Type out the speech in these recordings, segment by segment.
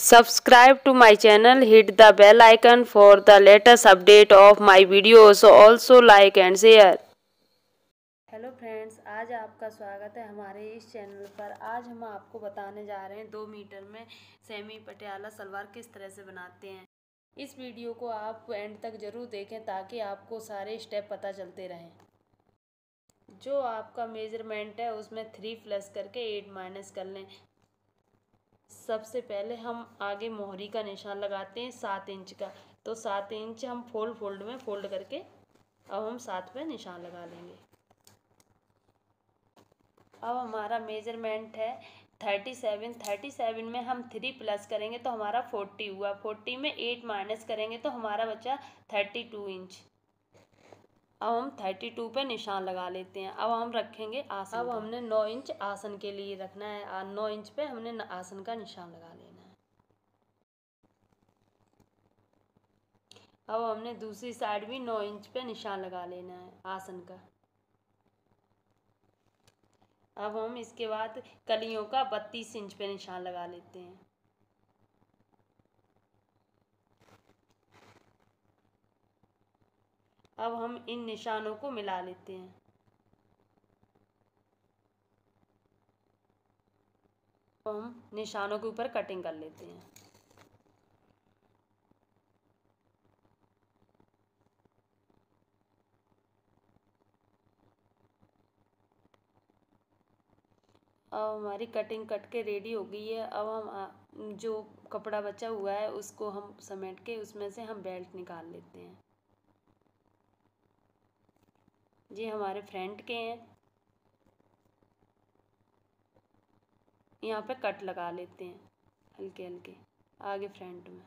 Subscribe to my channel, hit the bell icon for the latest update of my videos. Also like and share. Hello friends, आज आपका स्वागत है हमारे इस channel पर। आज हम आपको बताने जा रहे हैं 2 मीटर में सेमी पटियाला सलवार किस तरह से बनाते हैं। इस वीडियो को आप एंड तक ज़रूर देखें ताकि आपको सारे स्टेप पता चलते रहें। जो आपका मेजरमेंट है उसमें 3 प्लस करके 8 माइनस कर लें। सबसे पहले हम आगे मोहरी का निशान लगाते हैं 7 इंच का। तो 7 इंच हम फोल्ड में फोल्ड करके अब हम 7 पे निशान लगा लेंगे। अब हमारा मेजरमेंट है 37 में हम 3 प्लस करेंगे तो हमारा 40 हुआ। 40 में 8 माइनस करेंगे तो हमारा बचा 32 इंच। अब हम 32 पे निशान लगा लेते हैं। अब हम रखेंगे आसन। अब हमने 9 इंच आसन के लिए रखना है। 9 इंच पे हमने आसन का निशान लगा लेना है। अब हमने दूसरी साइड भी 9 इंच पे निशान लगा लेना है आसन का। अब हम इसके बाद कलियों का 32 इंच पे निशान लगा लेते हैं। अब हम इन निशानों को मिला लेते हैं। अब हम निशानों के ऊपर कटिंग कर लेते हैं। अब हमारी कटिंग कट के रेडी हो गई है। अब हम जो कपड़ा बचा हुआ है उसको हम समेट के उसमें से हम बेल्ट निकाल लेते हैं। ये हमारे फ्रंट के हैं। यहाँ पे कट लगा लेते हैं हल्के हल्के आगे फ्रंट में।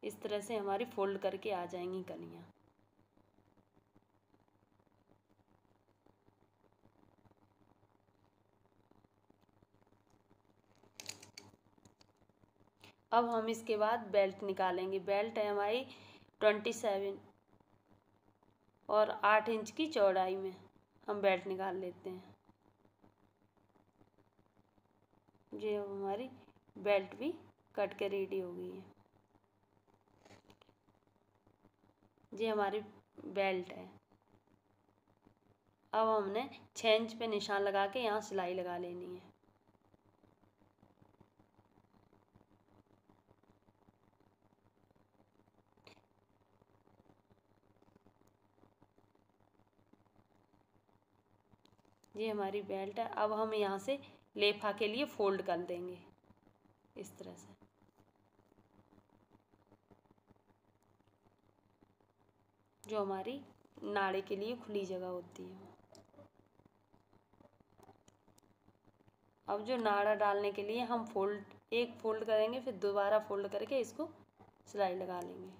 इस तरह से हमारी फोल्ड करके आ जाएंगी कलियाँ। अब हम इसके बाद बेल्ट निकालेंगे। बेल्ट है हमारी 27 और 8 इंच की चौड़ाई में हम बेल्ट निकाल लेते हैं। ये हमारी बेल्ट भी कट के रेडी हो गई है। ये हमारी बेल्ट है। अब हमने 6 इंच पे निशान लगा के यहाँ सिलाई लगा लेनी है। ये हमारी बेल्ट है। अब हम यहाँ से लेफा के लिए फोल्ड कर देंगे इस तरह से। जो हमारी नाड़े के लिए खुली जगह होती है। अब जो नाड़ा डालने के लिए हम एक फोल्ड करेंगे, फिर दोबारा फोल्ड करके इसको सिलाई लगा लेंगे।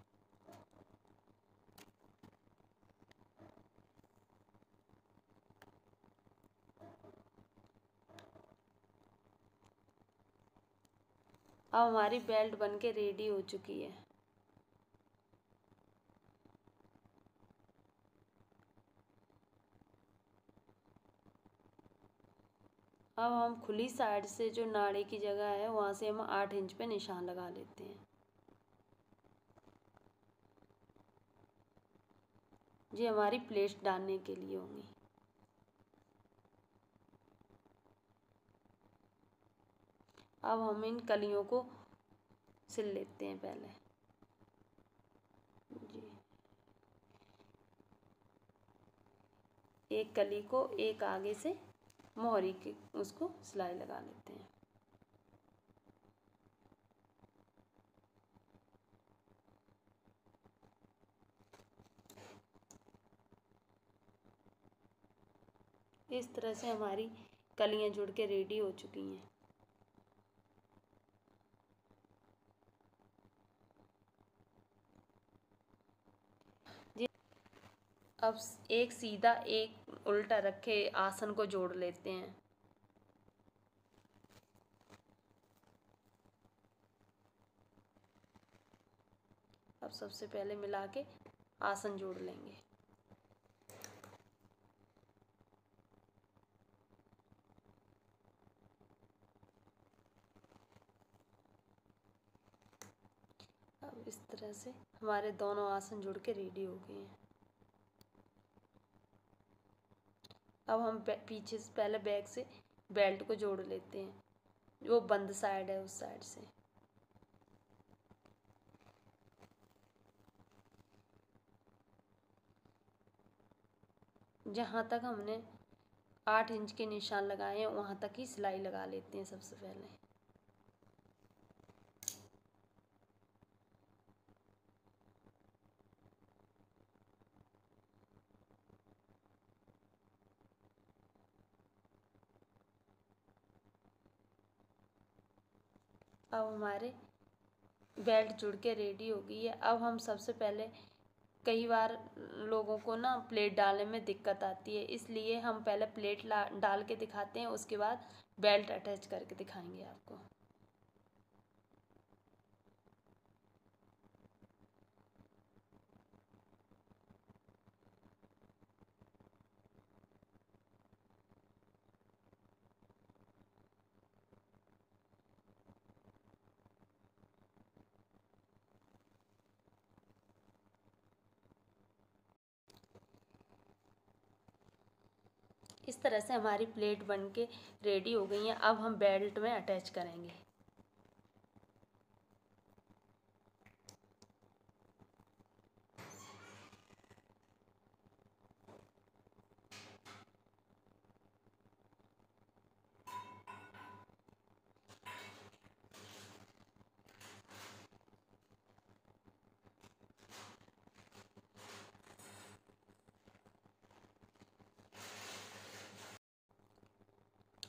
अब हमारी बेल्ट बनके रेडी हो चुकी है। अब हम खुली साइड से जो नाड़े की जगह है वहाँ से हम 8 इंच पे निशान लगा लेते हैं। ये हमारी प्लेट डालने के लिए होंगी। अब हम इन कलियों को सिल लेते हैं पहले। जी, एक कली को एक आगे से मोहरी की उसको सिलाई लगा लेते हैं। इस तरह से हमारी कलियां जुड़ के रेडी हो चुकी हैं। अब एक सीधा एक उल्टा रखे आसन को जोड़ लेते हैं। अब सबसे पहले मिला के आसन जोड़ लेंगे। अब इस तरह से हमारे दोनों आसन जुड़ के रेडी हो गए हैं। अब हम पीछे से पहले बैक से बेल्ट को जोड़ लेते हैं, जो बंद साइड है उस साइड से। जहाँ तक हमने 8 इंच के निशान लगाए हैं वहाँ तक ही सिलाई लगा लेते हैं सबसे पहले। अब हमारे बेल्ट जुड़ के रेडी हो गई है। अब हम सबसे पहले, कई बार लोगों को ना प्लेट डालने में दिक्कत आती है, इसलिए हम पहले प्लेट डाल के दिखाते हैं, उसके बाद बेल्ट अटैच करके दिखाएंगे आपको। इस तरह से हमारी प्लेट बन के रेडी हो गई है। अब हम बेल्ट में अटैच करेंगे।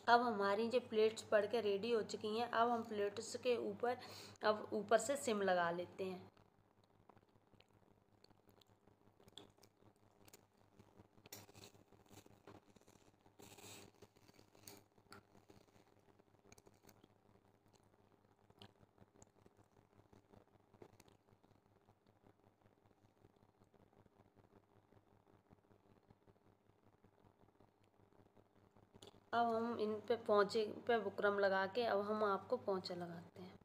अब हमारी जो प्लेट्स पड़ के रेडी हो चुकी हैं। अब हम प्लेट्स के ऊपर अब ऊपर से सिम लगा लेते हैं। अब हम इन पे पोंचे पे बुकरम लगा के अब हम आपको पोंचा लगाते हैं।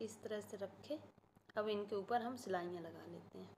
इस तरह से रखे अब इनके ऊपर हम सिलाइयाँ लगा लेते हैं।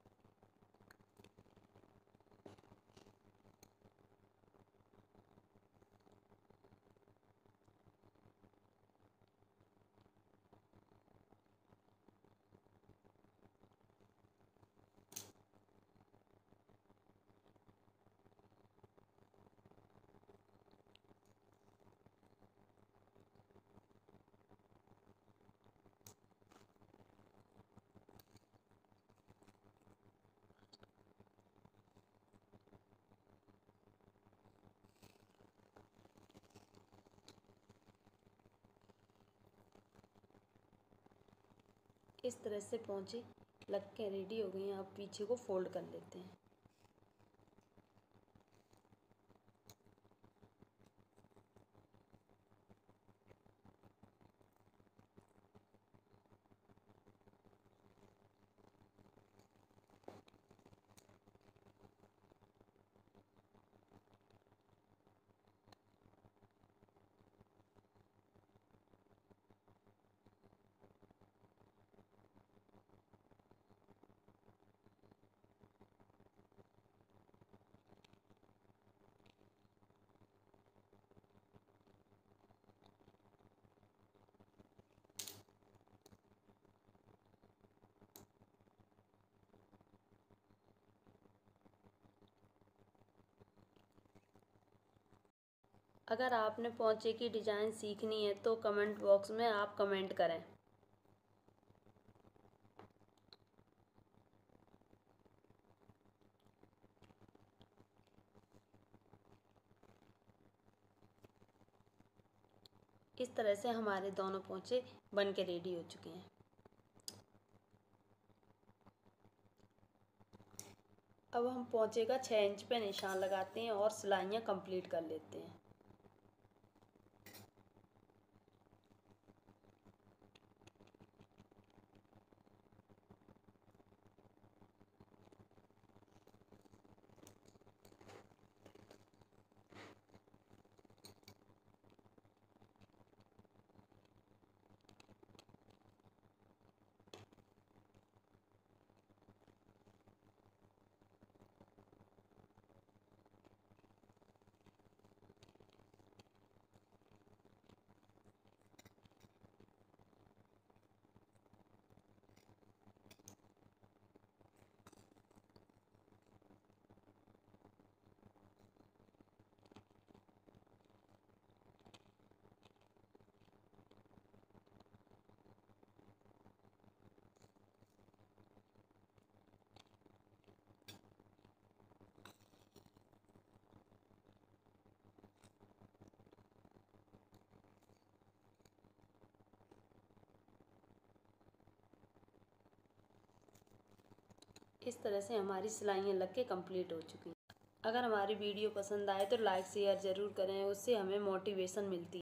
इस तरह से पोंचे लग के रेडी हो गई हैं। अब पीछे को फोल्ड कर लेते हैं। अगर आपने पोंचे की डिज़ाइन सीखनी है तो कमेंट बॉक्स में आप कमेंट करें। इस तरह से हमारे दोनों पोंचे बन के रेडी हो चुके हैं। अब हम पोंचे का 6 इंच पे निशान लगाते हैं और सिलाइयाँ कंप्लीट कर लेते हैं। इस तरह से हमारी सिलाइयाँ लग के कंप्लीट हो चुकी हैं। अगर हमारी वीडियो पसंद आए तो लाइक शेयर ज़रूर करें, उससे हमें मोटिवेशन मिलती है।